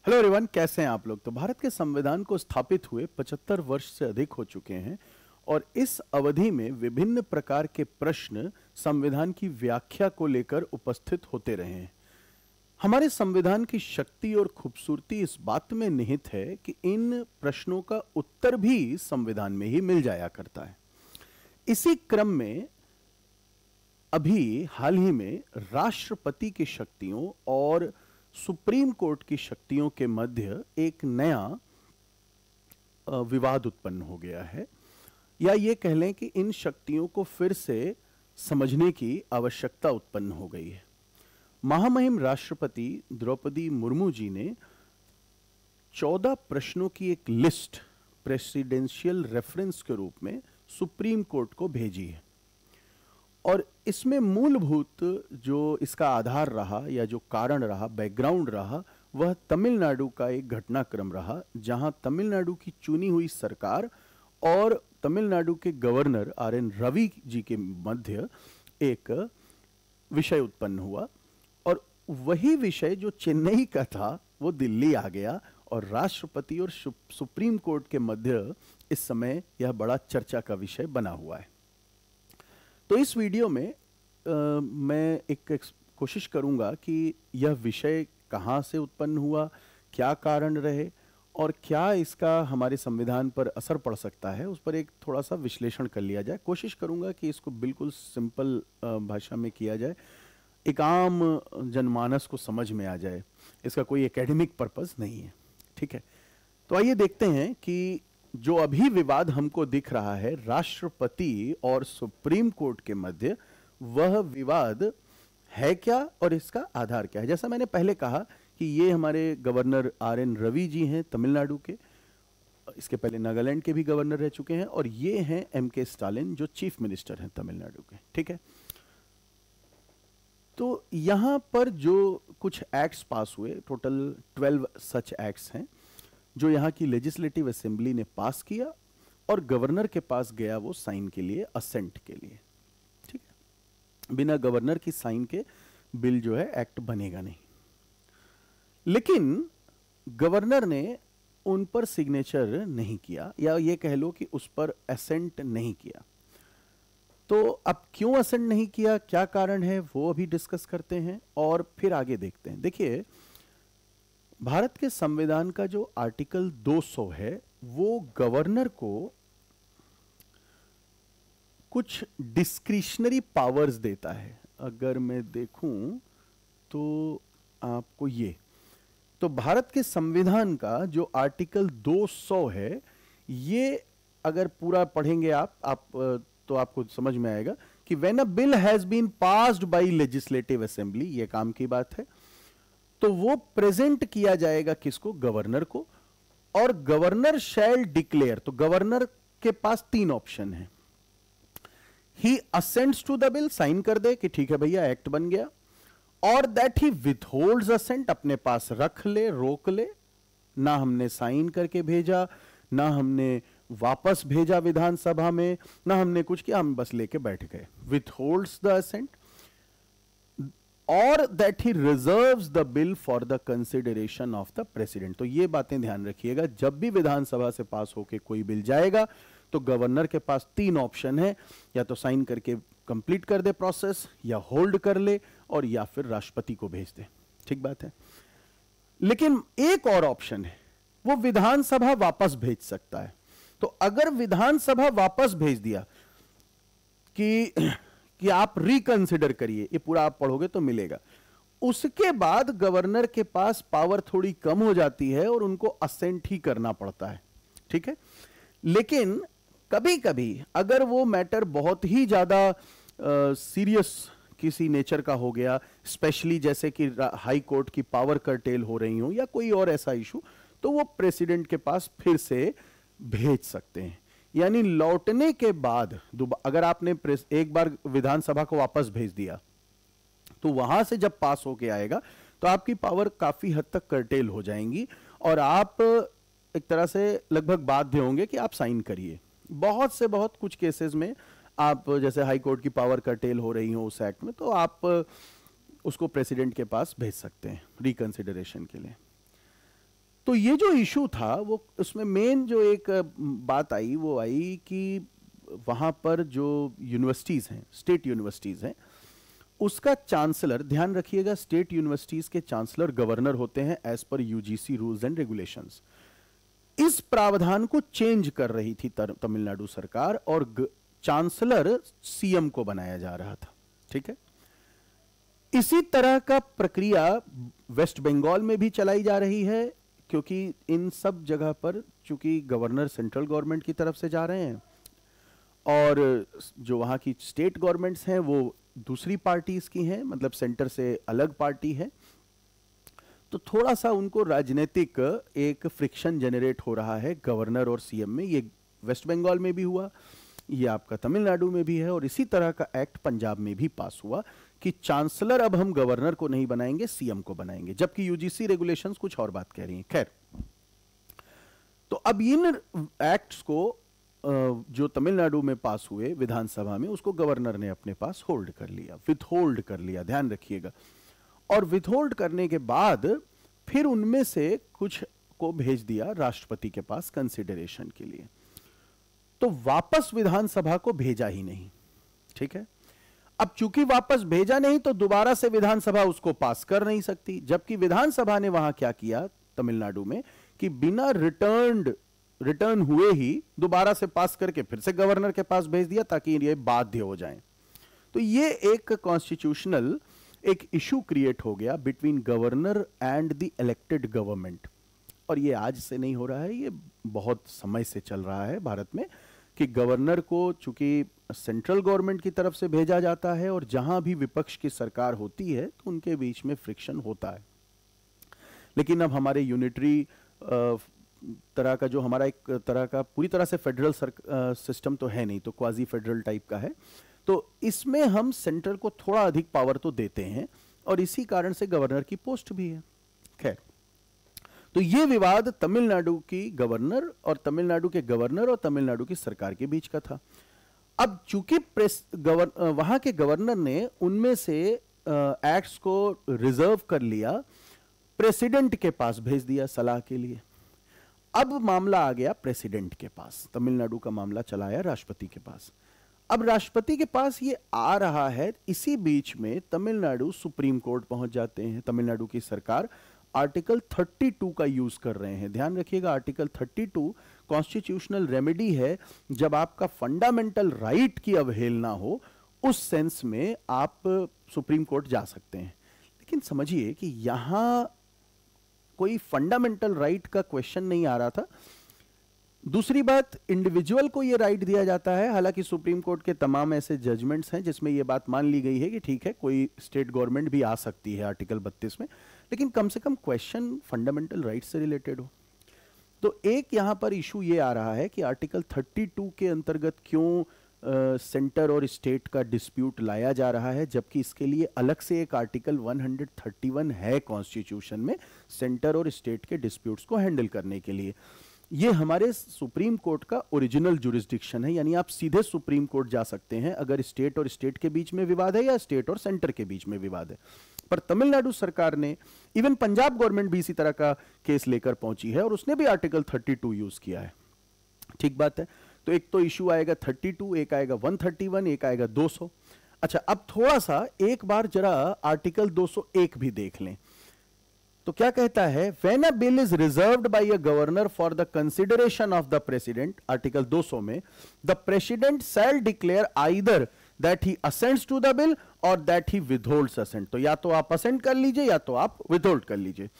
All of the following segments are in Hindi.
हेलो एवरीवन, कैसे हैं आप लोग। तो भारत के संविधान को स्थापित हुए 75 वर्ष से अधिक हो चुके हैं और इस अवधि में विभिन्न प्रकार के प्रश्न संविधान की व्याख्या को लेकर उपस्थित होते रहे हैं। हमारे संविधान की शक्ति और खूबसूरती इस बात में निहित है कि इन प्रश्नों का उत्तर भी संविधान में ही मिल जाया करता है। इसी क्रम में अभी हाल ही में राष्ट्रपति की शक्तियों और सुप्रीम कोर्ट की शक्तियों के मध्य एक नया विवाद उत्पन्न हो गया है, या ये कह लें कि इन शक्तियों को फिर से समझने की आवश्यकता उत्पन्न हो गई है। महामहिम राष्ट्रपति द्रौपदी मुर्मू जी ने 14 प्रश्नों की एक लिस्ट प्रेसिडेंशियल रेफरेंस के रूप में सुप्रीम कोर्ट को भेजी है और इसमें मूलभूत जो इसका आधार रहा या जो कारण रहा, बैकग्राउंड रहा, वह तमिलनाडु का एक घटनाक्रम रहा, जहां तमिलनाडु की चुनी हुई सरकार और तमिलनाडु के गवर्नर आर.एन. रवि जी के मध्य एक विषय उत्पन्न हुआ और वही विषय जो चेन्नई का था वो दिल्ली आ गया और राष्ट्रपति और सुप्रीम कोर्ट के मध्य इस समय यह बड़ा चर्चा का विषय बना हुआ है। तो इस वीडियो में मैं एक कोशिश करूंगा कि यह विषय कहां से उत्पन्न हुआ, क्या कारण रहे और क्या इसका हमारे संविधान पर असर पड़ सकता है, उस पर एक थोड़ा सा विश्लेषण कर लिया जाए। कोशिश करूंगा कि इसको बिल्कुल सिंपल भाषा में किया जाए, एक आम जनमानस को समझ में आ जाए। इसका कोई एकेडमिक पर्पस नहीं है, ठीक है। तो आइए देखते हैं कि जो अभी विवाद हमको दिख रहा है राष्ट्रपति और सुप्रीम कोर्ट के मध्य, वह विवाद है क्या और इसका आधार क्या है। जैसा मैंने पहले कहा कि ये हमारे गवर्नर आर.एन. रवि जी हैं तमिलनाडु के, इसके पहले नागालैंड के भी गवर्नर रह चुके हैं, और ये हैं M.K. स्टालिन जो चीफ मिनिस्टर हैं तमिलनाडु के, ठीक है। तो यहां पर जो कुछ एक्ट्स पास हुए, टोटल 12 सच एक्ट्स हैं जो यहाँ की लेजिस्लेटिव असेंबली ने पास किया और गवर्नर के पास गया वो साइन के लिए, असेंट के लिए, ठीक है। बिना गवर्नर की साइन के बिल जो है एक्ट बनेगा नहीं, लेकिन गवर्नर ने उन पर सिग्नेचर नहीं किया, या ये कह लो कि उस पर असेंट नहीं किया। तो अब क्यों असेंट नहीं किया, क्या कारण है, वो अभी डिस्कस करते हैं और फिर आगे देखते हैं। देखिए, भारत के संविधान का जो आर्टिकल 200 है वो गवर्नर को कुछ डिस्क्रिशनरी पावर्स देता है। अगर मैं देखूं तो आपको ये, तो भारत के संविधान का जो आर्टिकल 200 है, ये अगर पूरा पढ़ेंगे आप तो आपको समझ में आएगा कि when a bill has been passed by legislative assembly, ये काम की बात है, तो वो प्रेजेंट किया जाएगा किसको, गवर्नर को, और गवर्नर शैल डिक्लेयर। तो गवर्नर के पास 3 ऑप्शन है। ही assents to the bill, sign कर दे कि ठीक है भैया एक्ट बन गया, और दैट ही विथहोल्ड्स असेंट, अपने पास रख ले, रोक ले, ना हमने साइन करके भेजा, ना हमने वापस भेजा विधानसभा में, ना हमने कुछ किया, हम बस लेके बैठ गए, विथहोल्ड्स द असेंट, और that he reserves the bill for the consideration of the president. तो ये बातें ध्यान रखिएगा, जब भी विधानसभा से पास होके कोई बिल जाएगा तो गवर्नर के पास 3 ऑप्शन है, या तो साइन करके कंप्लीट कर दे प्रोसेस, या होल्ड कर ले, और या फिर राष्ट्रपति को भेज दे, ठीक बात है। लेकिन एक और ऑप्शन है, वो विधानसभा वापस भेज सकता है। तो अगर विधानसभा वापस भेज दिया कि आप रिकंसिडर करिए, ये पूरा आप पढ़ोगे तो मिलेगा, उसके बाद गवर्नर के पास पावर थोड़ी कम हो जाती है और उनको असेंट ही करना पड़ता है, ठीक है। लेकिन कभी कभी अगर वो मैटर बहुत ही ज्यादा सीरियस किसी नेचर का हो गया, स्पेशली जैसे कि हाई कोर्ट की पावर कर्टेल हो रही हो या कोई और ऐसा इशू, तो वो प्रेसिडेंट के पास फिर से भेज सकते हैं। यानी लौटने के बाद अगर आपने एक बार विधानसभा को वापस भेज दिया, तो वहां से जब पास होके आएगा तो आपकी पावर काफी हद तक कर्टेल हो जाएंगी और आप एक तरह से लगभग बाध्य होंगे कि आप साइन करिए। बहुत से बहुत कुछ केसेस में आप, जैसे हाई कोर्ट की पावर कर्टेल हो रही हो उस एक्ट में, तो आप उसको प्रेसिडेंट के पास भेज सकते हैं रिकंसिडरेशन के लिए। तो ये जो इशू था वो उसमें मेन जो एक बात आई वो आई कि वहाँ पर जो यूनिवर्सिटीज़ हैं, स्टेट यूनिवर्सिटीज़ हैं, उसका चांसलर, ध्यान रखिएगा, स्टेट यूनिवर्सिटीज़ के चांसलर गवर्नर होते हैं as per UGC rules and regulations. इस प्रावधान को चेंज कर रही थी तमिलनाडु सरकार और चांसलर सीएम को बनाया जा रहा था। ठीक है, इसी तरह का प्रक्रिया वेस्ट बंगाल में भी चलाई जा रही है, क्योंकि इन सब जगह पर चूंकि गवर्नर सेंट्रल गवर्नमेंट की तरफ से जा रहे हैं और जो वहाँ की स्टेट गवर्नमेंट्स हैं वो दूसरी पार्टीज की हैं, मतलब सेंटर से अलग पार्टी है, तो थोड़ा सा उनको राजनीतिक एक फ्रिक्शन जनरेट हो रहा है गवर्नर और सीएम में। ये वेस्ट बंगाल में भी हुआ, ये आपका तमिलनाडु में भी है, और इसी तरह का एक्ट पंजाब में भी पास हुआ कि चांसलर अब हम गवर्नर को नहीं बनाएंगे, सीएम को बनाएंगे, जबकि यूजीसी रेगुलेशंस कुछ और बात कह रही हैं। खैर, तो अब इन एक्ट्स को जो तमिलनाडु में पास हुए विधानसभा में, उसको गवर्नर ने अपने पास होल्ड कर लिया, विथहोल्ड कर लिया, ध्यान रखिएगा। और विथहोल्ड करने के बाद फिर उनमें से कुछ को भेज दिया राष्ट्रपति के पास कंसिडरेशन के लिए, तो वापस विधानसभा को भेजा ही नहीं। ठीक है, अब चूंकि वापस भेजा नहीं तो दोबारा से विधानसभा उसको पास कर नहीं सकती, जबकि विधानसभा ने वहां क्या किया तमिलनाडु में कि बिना रिटर्न हुए ही दोबारा से पास करके फिर से गवर्नर के पास भेज दिया ताकि ये बाध्य हो जाएं। तो ये एक कॉन्स्टिट्यूशनल एक इशू क्रिएट हो गया between governor and the elected government. और ये आज से नहीं हो रहा है, ये बहुत समय से चल रहा है भारत में कि गवर्नर को चूंकि सेंट्रल गवर्नमेंट की तरफ से भेजा जाता है और जहां भी विपक्ष की सरकार होती है तो उनके बीच में फ्रिक्शन होता है। लेकिन अब हमारे यूनिटरी तरह का जो हमारा एक तरह का पूरी तरह से फेडरल सिस्टम तो है नहीं, तो क्वाजी फेडरल टाइप का है, तो इसमें हम सेंट्रल को थोड़ा अधिक पावर तो देते हैं और इसी कारण से गवर्नर की पोस्ट भी है। खैर, तो ये विवाद तमिलनाडु की गवर्नर और तमिलनाडु की सरकार के बीच का था। अब चूंकि वहां के गवर्नर ने उनमें से एक्ट्स को रिजर्व कर लिया, प्रेसिडेंट के पास भेज दिया सलाह के लिए। अब मामला आ गया प्रेसिडेंट के पास, तमिलनाडु का मामला चलाया राष्ट्रपति के पास। अब राष्ट्रपति के पास ये आ रहा है, इसी बीच में तमिलनाडु सुप्रीम कोर्ट पहुंच जाते हैं। तमिलनाडु की सरकार आर्टिकल 32 का यूज कर रहे हैं। ध्यान रखिएगा, आर्टिकल 32 कॉन्स्टिट्यूशनल रेमेडी है, जब आपका फंडामेंटल राइट की अवहेलना हो, उस सेंस में आप सुप्रीम कोर्ट जा सकते हैं। लेकिन समझिए कि यहां कोई फंडामेंटल राइट का क्वेश्चन नहीं आ रहा था। दूसरी बात, इंडिविजुअल को यह राइट दिया जाता है। हालांकि सुप्रीम कोर्ट के तमाम ऐसे जजमेंट्स हैं जिसमें यह बात मान ली गई है कि ठीक है, कोई स्टेट गवर्नमेंट भी आ सकती है आर्टिकल 32 में, लेकिन कम से कम क्वेश्चन फंडामेंटल राइट से रिलेटेड हो। तो एक यहां पर इशू ये आ रहा है कि आर्टिकल 32 के अंतर्गत क्यों सेंटर और स्टेट का डिस्प्यूट लाया जा रहा है, जबकि इसके लिए अलग से एक आर्टिकल 131 है कॉन्स्टिट्यूशन में सेंटर और स्टेट के डिस्प्यूट्स को हैंडल करने के लिए। ये हमारे सुप्रीम कोर्ट का ओरिजिनल जुरिस्डिक्शन है, यानी आप सीधे सुप्रीम कोर्ट जा सकते हैं अगर स्टेट और स्टेट के बीच में विवाद है या स्टेट और सेंटर के बीच में विवाद है। पर तमिलनाडु सरकार ने, इवन पंजाब गवर्नमेंट भी इसी तरह का केस लेकर पहुंची है और उसने भी आर्टिकल 32 यूज किया है। ठीक बात है, तो एक तो इशू आएगा 32, एक आएगा 131, एक आएगा 200। अच्छा, अब थोड़ा सा एक बार जरा आर्टिकल 201 भी देख लें। तो क्या कहता है, when a bill is reserved by a governor for the consideration of the president, article 200 में, the president shall declare either that he assents to the bill or that he withholds assent. तो या तो आप असेंट कर लीजिए या तो आप विथहोल्ड कर लीजिए,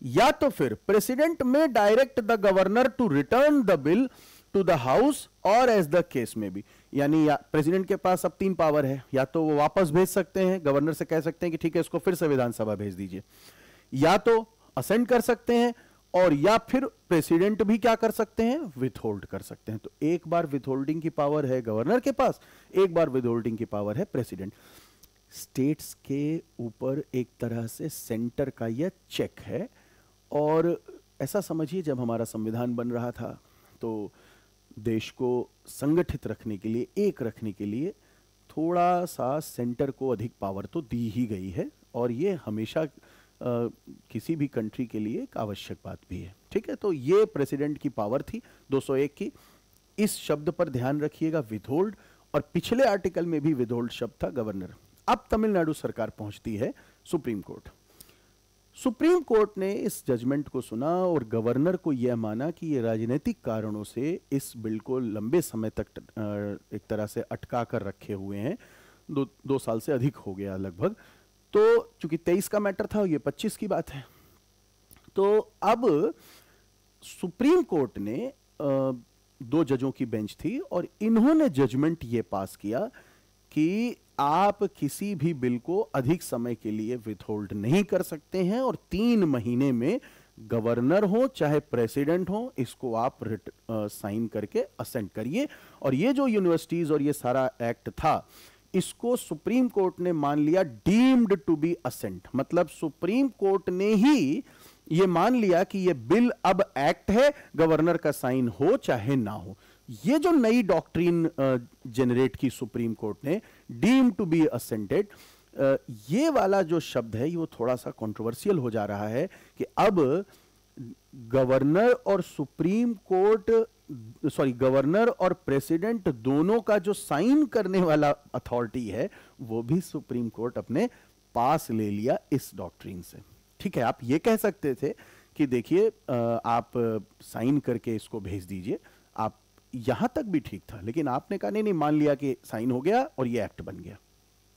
या तो फिर प्रेसिडेंट में direct the governor to return the bill to the house और एज द केस में भी। यानी प्रेसिडेंट के पास अब 3 पावर है, या तो वो वापस भेज सकते हैं, गवर्नर से कह सकते हैं कि ठीक है इसको फिर से विधानसभा भेज दीजिए, या तो असेंट कर सकते हैं, और या फिर प्रेसिडेंट भी क्या कर सकते हैं, विथहोल्ड कर सकते हैं। तो एक बार विथहोल्डिंग की पावर है गवर्नर के पास, एक बार विथहोल्डिंग की पावर है प्रेसिडेंट। स्टेट्स के ऊपर एक तरह से सेंटर का यह चेक है। और ऐसा समझिए, जब हमारा संविधान बन रहा था तो देश को संगठित रखने के लिए, एक रखने के लिए थोड़ा सा सेंटर को अधिक पावर तो दी ही गई है, और ये हमेशा किसी भी कंट्री के लिए एक आवश्यक बात भी है। ठीक है, तो ये प्रेसिडेंट की पावर थी 201 की। इस शब्द पर ध्यान रखिएगा, विथहोल्ड, और पिछले आर्टिकल में भी विथहोल्ड शब्द था, गवर्नर। अब तमिलनाडु सरकार पहुंचती है सुप्रीम कोर्ट। सुप्रीम कोर्ट ने इस जजमेंट को सुना और गवर्नर को यह माना कि ये राजनीतिक कारणों से इस बिल को लंबे समय तक एक तरह से अटका कर रखे हुए हैं, दो साल से अधिक हो गया लगभग। तो चूंकि 23 का मैटर था, ये 25 की बात है। तो अब सुप्रीम कोर्ट ने 2 जजों की बेंच थी और इन्होंने जजमेंट ये पास किया कि आप किसी भी बिल को अधिक समय के लिए विथहोल्ड नहीं कर सकते हैं, और 3 महीने में गवर्नर हो चाहे प्रेसिडेंट हो, इसको आप साइन करके असेंट करिए। और ये जो यूनिवर्सिटीज और ये सारा एक्ट था, इसको सुप्रीम कोर्ट ने मान लिया डीम्ड टू बी असेंट। मतलब सुप्रीम कोर्ट ने ही ये मान लिया कि ये बिल अब एक्ट है, गवर्नर का साइन हो चाहे ना हो। ये जो नई डॉक्ट्रिन जनरेट की सुप्रीम कोर्ट ने, डीम टू बी असेंटेड, ये वाला जो शब्द है ये थोड़ा सा कंट्रोवर्शियल हो जा रहा है कि अब गवर्नर और सुप्रीम कोर्ट, सॉरी, गवर्नर और प्रेसिडेंट दोनों का जो साइन करने वाला अथॉरिटी है वो भी सुप्रीम कोर्ट अपने पास ले लिया इस डॉक्ट्रिन से। ठीक है, आप ये कह सकते थे कि देखिए आप साइन करके इसको भेज दीजिए, आप यहां तक भी ठीक था, लेकिन आपने कहा नहीं, मान लिया कि साइन हो गया और ये एक्ट बन गया।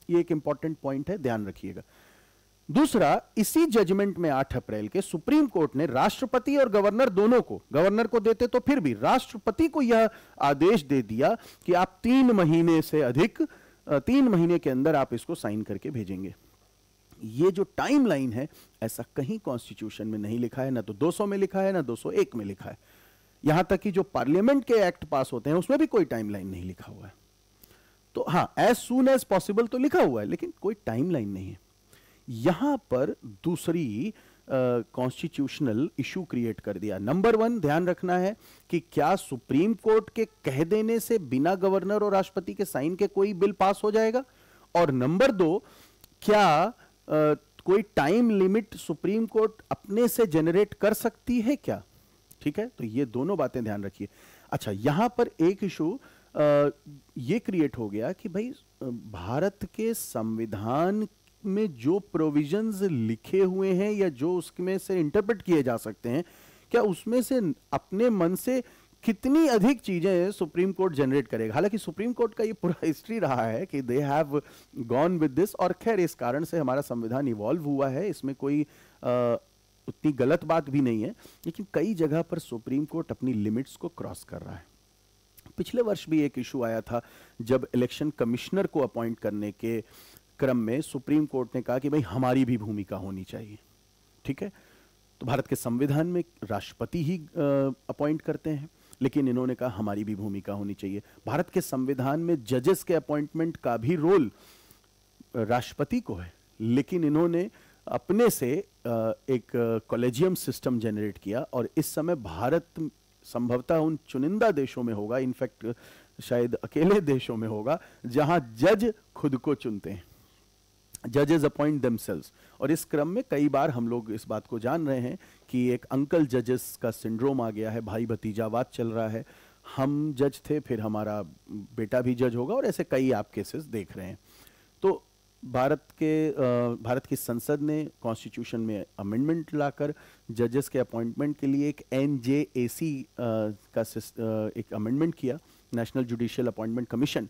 ये एक इंपॉर्टेंट पॉइंट है, ध्यान रखिएगा। दूसरा, इसी जजमेंट में 8 अप्रैल के सुप्रीम कोर्ट ने राष्ट्रपति और गवर्नर दोनों को, गवर्नर को देते तो फिर भी राष्ट्रपति को यह आदेश दे दिया कि आप 3 महीने से अधिक, 3 महीने के अंदर आप इसको साइन करके भेजेंगे। ये जो टाइमलाइन है, ऐसा कहीं कॉन्स्टिट्यूशन में नहीं लिखा है, ना तो 200 में लिखा है, ना 201 में लिखा है। यहां तक कि जो पार्लियामेंट के एक्ट पास होते हैं उसमें भी कोई टाइमलाइन नहीं लिखा हुआ है। तो हां, एज सून एज पॉसिबल तो लिखा हुआ है, लेकिन कोई टाइमलाइन नहीं है। यहां पर दूसरी कॉन्स्टिट्यूशनल इशू क्रिएट कर दिया। नंबर 1 ध्यान रखना है कि क्या सुप्रीम कोर्ट के कह देने से बिना गवर्नर और राष्ट्रपति के साइन के कोई बिल पास हो जाएगा, और नंबर 2, क्या कोई टाइम लिमिट सुप्रीम कोर्ट अपने से जनरेट कर सकती है क्या। ठीक है, तो ये दोनों बातें ध्यान रखिए। अच्छा, यहां पर एक इशू ये क्रिएट हो गया कि भाई भारत के संविधान में जो प्रोविजंस लिखे हुए हैं या जो उसमें से इंटरप्रेट किए जा सकते हैं, क्या उसमें से अपने मन से कितनी अधिक चीजें सुप्रीम कोर्ट जनरेट करेगा। हालांकि सुप्रीम कोर्ट का ये पूरा हिस्ट्री रहा है कि they have gone with this, और खैर इस कारण से हमारा संविधान इवॉल्व हुआ है, इसमें कोई उतनी गलत बात भी नहीं है, लेकिन कई जगह पर सुप्रीम कोर्ट अपनी लिमिट्स को क्रॉस कर रहा है। पिछले वर्ष भी एक इशू आया था जब इलेक्शन कमिश्नर को अपॉइंट करने के क्रम में सुप्रीम कोर्ट ने कहा कि भाई हमारी भी भूमिका होनी चाहिए। ठीक है, तो भारत के संविधान में राष्ट्रपति ही अपॉइंट करते हैं, लेकिन इन्होंने कहा हमारी भी भूमिका होनी चाहिए। भारत के संविधान में जजेस के अपॉइंटमेंट का भी रोल राष्ट्रपति को है, लेकिन इन्होंने अपने से एक कॉलेजियम सिस्टम जनरेट किया, और इस समय भारत संभवतः उन चुनिंदा देशों में होगा, इनफैक्ट शायद अकेले देशों में होगा, जहां जज खुद को चुनते हैं, जजेस अपॉइंट देमसेल्व्स। और इस क्रम में कई बार हम लोग इस बात को जान रहे हैं कि एक अंकल जजेस का सिंड्रोम आ गया है, भाई भतीजावाद चल रहा है, हम जज थे फिर हमारा बेटा भी जज होगा, और ऐसे कई आप केसेस देख रहे हैं। तो भारत की संसद ने कॉन्स्टिट्यूशन में अमेंडमेंट लाकर जजेस के अपॉइंटमेंट के लिए एक NJAC का एक अमेंडमेंट किया, नेशनल जुडिशियल अपॉइंटमेंट कमीशन।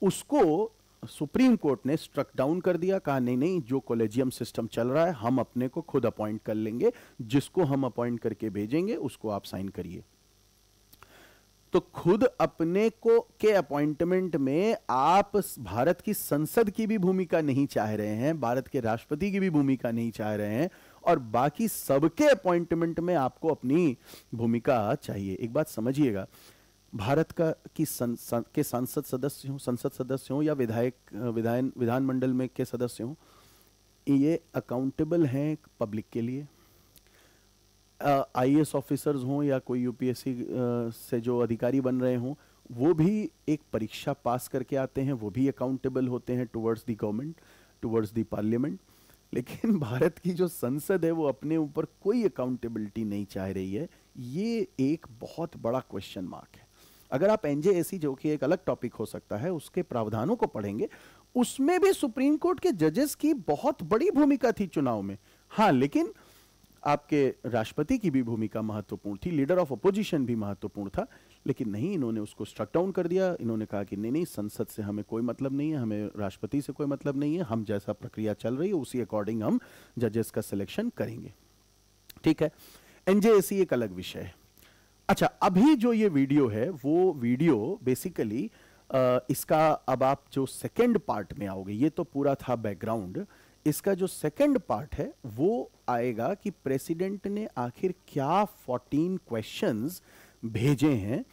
उसको सुप्रीम कोर्ट ने स्ट्रक डाउन कर दिया, कहा नहीं नहीं, जो कॉलेजियम सिस्टम चल रहा है हम अपने को खुद अपॉइंट कर लेंगे, जिसको हम अपॉइंट करके भेजेंगे उसको आप साइन करिए। तो खुद अपने को के अपॉइंटमेंट में आप भारत की संसद की भी भूमिका नहीं चाह रहे हैं, भारत के राष्ट्रपति की भी भूमिका नहीं चाह रहे हैं, और बाकी सबके अपॉइंटमेंट में आपको अपनी भूमिका चाहिए। एक बात समझिएगा, भारत का की संसद सदस्य हो या विधानमंडल में के सदस्य हो, ये अकाउंटेबल हैं पब्लिक के लिए। IAS ऑफिसर्स हों या कोई UPSC से जो अधिकारी बन रहे हों, वो भी एक परीक्षा पास करके आते हैं, वो भी अकाउंटेबल होते हैं towards the government, towards the parliament. लेकिन भारत की जो संसद है वो अपने ऊपर कोई अकाउंटेबिलिटी नहीं चाह रही है। ये एक बहुत बड़ा क्वेश्चन मार्क है। अगर आप एनजेएसी, जो कि एक अलग टॉपिक हो सकता है, उसके प्रावधानों को पढ़ेंगे, उसमें भी सुप्रीम कोर्ट के जजेस की बहुत बड़ी भूमिका थी चुनाव में। हाँ, लेकिन आपके राष्ट्रपति की भी भूमिका महत्वपूर्ण थी, लीडर ऑफ अपोजिशन भी महत्वपूर्ण था, लेकिन नहीं, इन्होंने उसको स्ट्रक डाउन कर दिया। इन्होंने कहा कि नहीं नहीं, संसद से हमें कोई मतलब नहीं है, हमें राष्ट्रपति से कोई मतलब नहीं है, हम जैसा प्रक्रिया चल रही है उसी अकॉर्डिंग हम जजेस का सिलेक्शन करेंगे। ठीक है, एनजेएसी एक अलग विषय है। अच्छा, अभी जो ये वीडियो है वो वीडियो बेसिकली इसका, अब आप जो सेकंड पार्ट में आओगे, ये तो पूरा था बैकग्राउंड, इसका जो सेकंड पार्ट है वो आएगा कि प्रेसिडेंट ने आखिर क्या 14 क्वेश्चंस भेजे हैं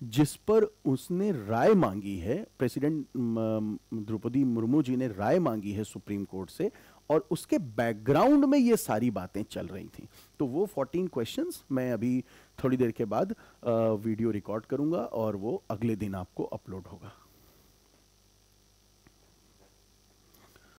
जिस पर उसने राय मांगी है। प्रेसिडेंट द्रौपदी मुर्मू जी ने राय मांगी है सुप्रीम कोर्ट से, और उसके बैकग्राउंड में ये सारी बातें चल रही थी। तो वो 14 क्वेश्चंस मैं अभी थोड़ी देर के बाद वीडियो रिकॉर्ड करूंगा और वो अगले दिन आपको अपलोड होगा।